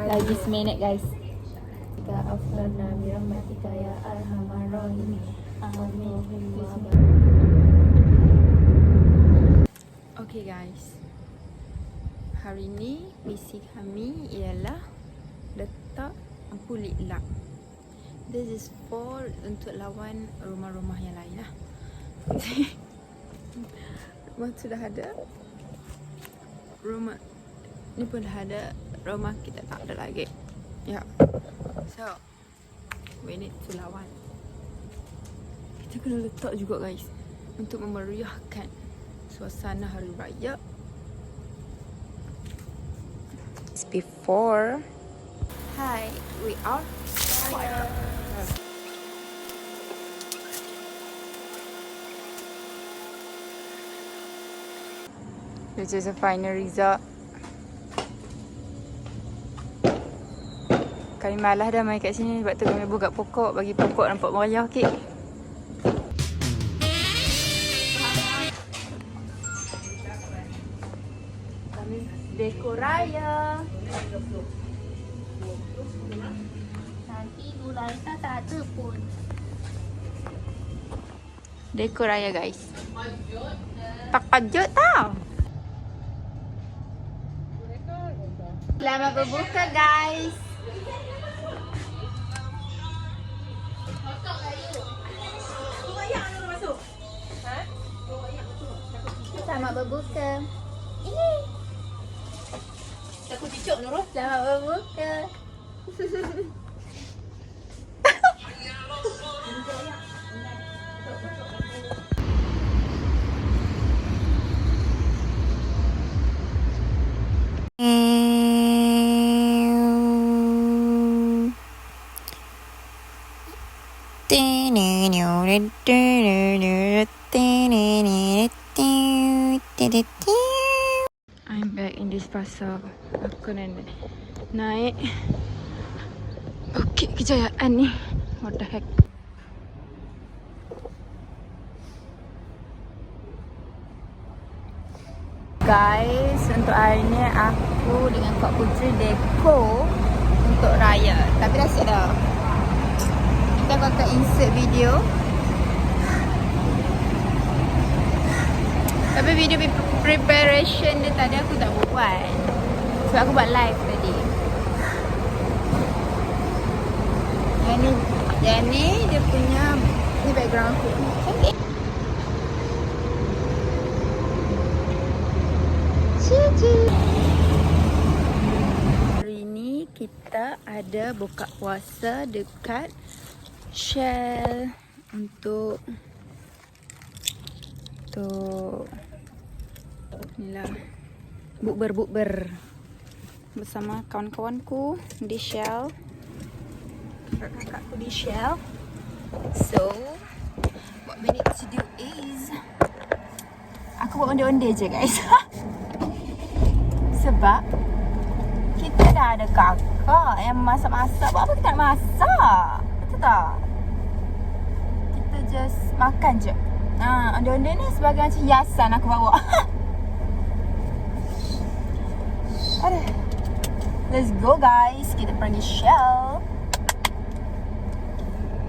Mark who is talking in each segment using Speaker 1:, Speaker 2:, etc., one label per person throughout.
Speaker 1: Lagi seminit guys. Ya aflana birahmatika ya arhamar rahimin. Amin. Okay guys, hari ni misi kami ialah letak lampu lead lamp. This is for untuk lawan rumah-rumah yang lain lah. Rumah tu dah ada, rumah ni pun dah ada, rumah kita tak ada lagi. Ya, so we need to lawan. Kita kena letak juga guys untuk memeriahkan suasana hari raya. It's before. Hi, we are fire. This is a final result. Kami malas dah main kat sini sebab tu kami buka pokok, bagi pokok nampak meriah sikit. Kami dekor raya. Nanti Nuraita tak ada pun. Dekor raya guys. Tak kejut tau. Selamat berbuka guys. Selamat berbuka. Ini. Takut cicok Nurul. Selamat berbuka. I'm back in this pasar. Aku nak naik Bukit Kejayaan ni. What the heck. Guys, untuk hari ni aku dengan Kak Putri dekor untuk raya. Tapi dah siap dah. Kita akan insert video. Tapi video preparation dia tadi aku tak buat. Sebab aku buat live tadi. Yang ni dia punya, ni background aku. Cantik. Cici. Hari ni kita ada buka puasa dekat Shell untuk inilah bukber bersama kawan-kawanku di Shell, kakakku di Shell. So what we need to do is aku buat onde-onde je guys. Sebab kita dah ada kakak yang masak-masak. Buat apa kita nak masak? Betul tak? Kita just makan je. Onde-onde ni sebagai macam hiasan aku bawa. Aduh. Let's go guys. Kita pergi Shell.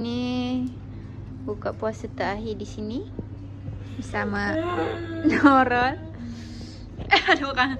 Speaker 1: Ni buka puasa terakhir di sini bersama Nurul. Ada orang.